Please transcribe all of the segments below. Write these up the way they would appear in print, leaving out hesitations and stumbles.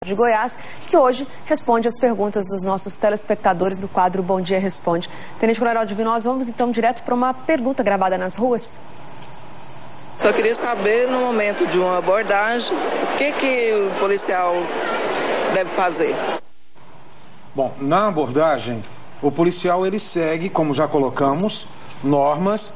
de Goiás, que hoje responde as perguntas dos nossos telespectadores do quadro Bom Dia Responde. Tenente Coronel Divino, nós vamos então direto para uma pergunta gravada nas ruas. Só queria saber, no momento de uma abordagem, o que o policial deve fazer? Bom, na abordagem, o policial ele segue, como já colocamos, normas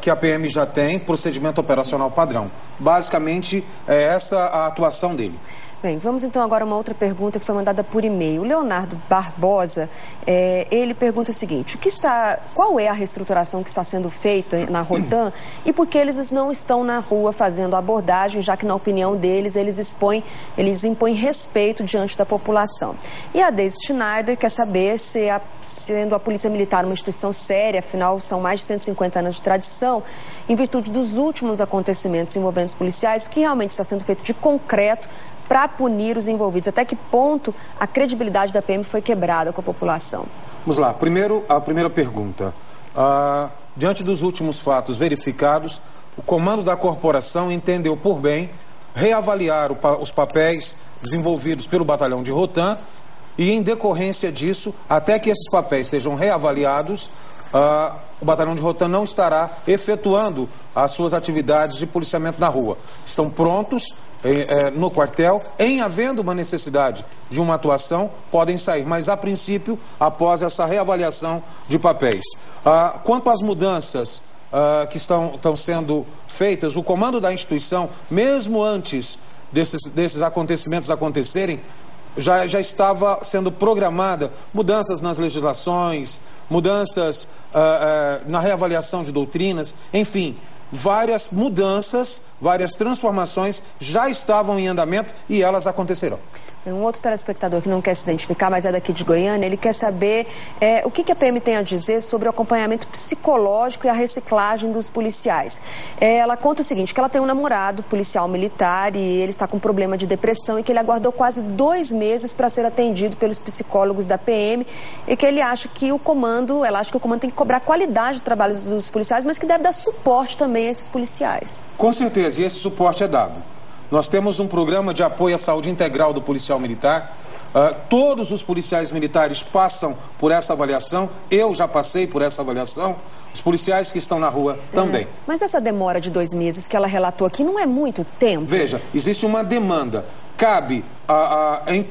que a PM já tem, procedimento operacional padrão. Basicamente, é essa a atuação dele. Bem, vamos então agora a uma outra pergunta que foi mandada por e-mail. O Leonardo Barbosa, ele pergunta o seguinte: qual é a reestruturação que está sendo feita na Rotan e por que eles não estão na rua fazendo abordagem, já que na opinião deles eles impõem respeito diante da população. E a Deise Schneider quer saber se, sendo a Polícia Militar uma instituição séria, afinal são mais de 150 anos de tradição, em virtude dos últimos acontecimentos envolvendo os policiais, o que realmente está sendo feito de concreto para punir os envolvidos. Até que ponto a credibilidade da PM foi quebrada com a população? Vamos lá. Primeiro, a primeira pergunta. Diante dos últimos fatos verificados, o comando da corporação entendeu por bem reavaliar os papéis desenvolvidos pelo batalhão de Rotan e, em decorrência disso, até que esses papéis sejam reavaliados, o batalhão de Rotan não estará efetuando as suas atividades de policiamento na rua. Estão prontos no quartel, em havendo uma necessidade de uma atuação, podem sair, mas a princípio, após essa reavaliação de papéis. Quanto às mudanças que estão sendo feitas, o comando da instituição, mesmo antes desses acontecimentos acontecerem, já estava sendo programada mudanças nas legislações, mudanças na reavaliação de doutrinas, enfim, várias mudanças, várias transformações já estavam em andamento e elas acontecerão. Um outro telespectador que não quer se identificar, mas é daqui de Goiânia, ele quer saber o que a PM tem a dizer sobre o acompanhamento psicológico e a reciclagem dos policiais. Ela conta o seguinte, que ela tem um namorado policial militar e ele está com problema de depressão e que ele aguardou quase 2 meses para ser atendido pelos psicólogos da PM e que ela acha que o comando tem que cobrar qualidade do trabalho dos policiais, mas que deve dar suporte também a esses policiais. Com certeza, e esse suporte é dado. Nós temos um programa de apoio à saúde integral do policial militar. Todos os policiais militares passam por essa avaliação. Eu já passei por essa avaliação. Os policiais que estão na rua também. Mas essa demora de 2 meses que ela relatou aqui não é muito tempo? Veja, existe uma demanda. Cabe,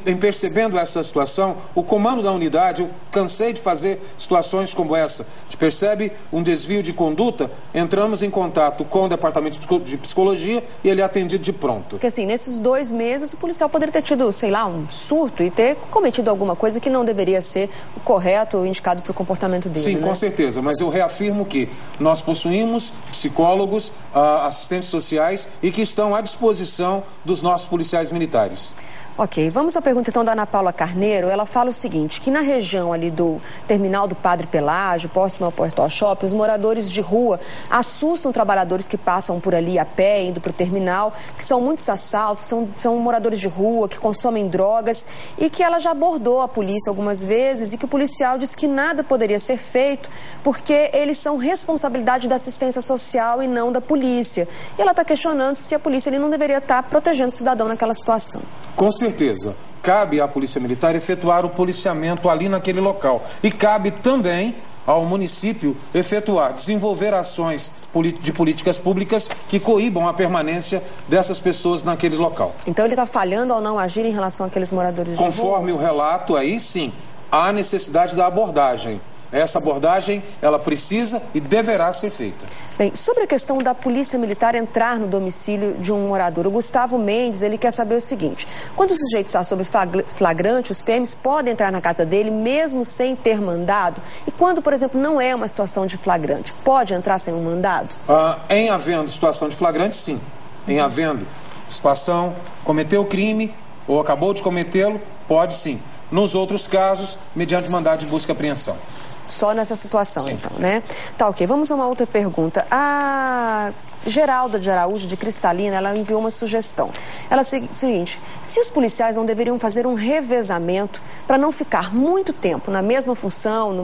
em percebendo essa situação, o comando da unidade, eu cansei de fazer situações como essa. A gente percebe um desvio de conduta, entramos em contato com o departamento de psicologia e ele é atendido de pronto. Porque assim, nesses 2 meses o policial poderia ter tido, sei lá, um surto e ter cometido alguma coisa que não deveria ser o correto, o indicado para o comportamento dele. Sim, né? Com certeza, mas eu reafirmo que nós possuímos psicólogos, assistentes sociais e que estão à disposição dos nossos policiais militares. Ok, vamos à pergunta então da Ana Paula Carneiro. Ela fala o seguinte, que na região ali do terminal do Padre Pelágio, próximo ao Portal Shopping, os moradores de rua assustam trabalhadores que passam por ali a pé, indo para o terminal, que são muitos assaltos, são moradores de rua, que consomem drogas e que ela já abordou a polícia algumas vezes e que o policial disse que nada poderia ser feito porque eles são responsabilidade da assistência social e não da polícia. E ela está questionando se a polícia não deveria estar protegendo o cidadão naquela situação. Com certeza, cabe à Polícia Militar efetuar o policiamento ali naquele local. E cabe também ao município desenvolver ações de políticas públicas que coíbam a permanência dessas pessoas naquele local. Então ele está falhando ao não agir em relação àqueles moradores de rua? Conforme o relato, aí sim, há necessidade da abordagem. Essa abordagem, ela precisa e deverá ser feita. Bem, sobre a questão da Polícia Militar entrar no domicílio de um morador, o Gustavo Mendes, ele quer saber o seguinte: quando o sujeito está sob flagrante, os PMs podem entrar na casa dele mesmo sem ter mandado? E quando, por exemplo, não é uma situação de flagrante, pode entrar sem um mandado? Em havendo situação de flagrante, sim. Em havendo situação, cometeu o crime ou acabou de cometê-lo, pode sim. Nos outros casos, mediante mandado de busca e apreensão. Só nessa situação, sim. Então, né? Tá, ok. Vamos a uma outra pergunta. Geralda de Araújo, de Cristalina, ela enviou uma sugestão. Ela disse o seguinte: se os policiais não deveriam fazer um revezamento para não ficar muito tempo na mesma função,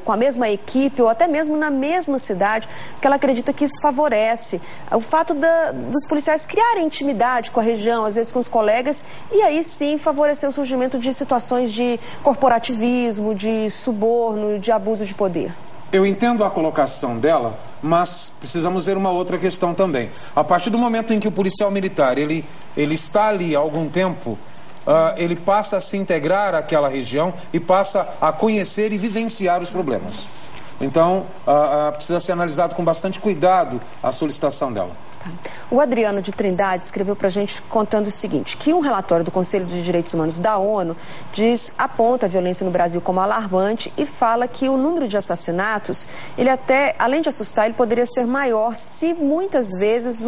com a mesma equipe ou até mesmo na mesma cidade, porque ela acredita que isso favorece o fato dos policiais criarem intimidade com a região, às vezes com os colegas, e aí sim favorecer o surgimento de situações de corporativismo, de suborno, de abuso de poder. Eu entendo a colocação dela, mas precisamos ver uma outra questão também. A partir do momento em que o policial militar ele está ali há algum tempo, ele passa a se integrar àquela região e passa a conhecer e vivenciar os problemas. Então, precisa ser analisado com bastante cuidado a solicitação dela. O Adriano de Trindade escreveu para a gente contando o seguinte, que um relatório do Conselho de Direitos Humanos da ONU aponta a violência no Brasil como alarmante e fala que o número de assassinatos, ele até, além de assustar, ele poderia ser maior se muitas vezes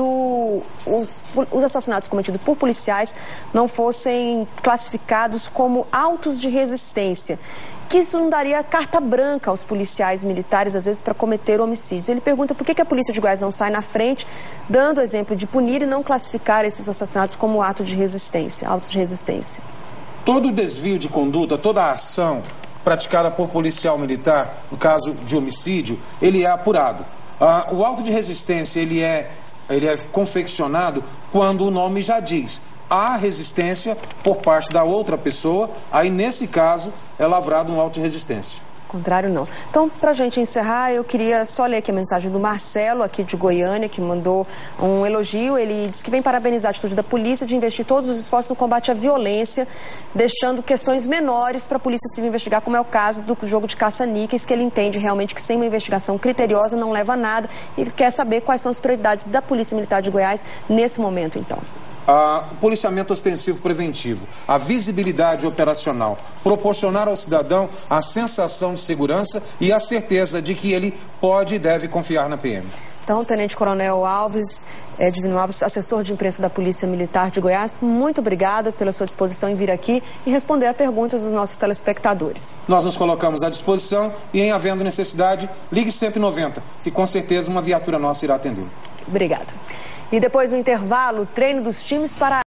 os assassinatos cometidos por policiais não fossem classificados como autos de resistência. Que isso não daria carta branca aos policiais militares, às vezes, para cometer homicídios. Ele pergunta por que a polícia de Goiás não sai na frente, dando o exemplo de punir e não classificar esses assassinatos como autos de resistência. Todo desvio de conduta, toda a ação praticada por policial militar, no caso de homicídio, ele é apurado. O auto de resistência, ele é confeccionado quando o nome já diz: há resistência por parte da outra pessoa, aí nesse caso é lavrado um auto de resistência. Contrário, não. Então, para a gente encerrar, eu queria só ler aqui a mensagem do Marcelo, aqui de Goiânia, que mandou um elogio. Ele diz que vem parabenizar a atitude da polícia de investir todos os esforços no combate à violência, deixando questões menores para a polícia civil investigar, como é o caso do jogo de caça-níqueis, que ele entende realmente que sem uma investigação criteriosa não leva a nada. Ele quer saber quais são as prioridades da Polícia Militar de Goiás nesse momento, então. O policiamento ostensivo preventivo, a visibilidade operacional, proporcionar ao cidadão a sensação de segurança e a certeza de que ele pode e deve confiar na PM. Então, Tenente Coronel Divino Alves, assessor de imprensa da Polícia Militar de Goiás, muito obrigada pela sua disposição em vir aqui e responder a perguntas dos nossos telespectadores. Nós nos colocamos à disposição e, em havendo necessidade, ligue 190, que com certeza uma viatura nossa irá atendê-lo. Obrigada. E depois do intervalo, treino dos times para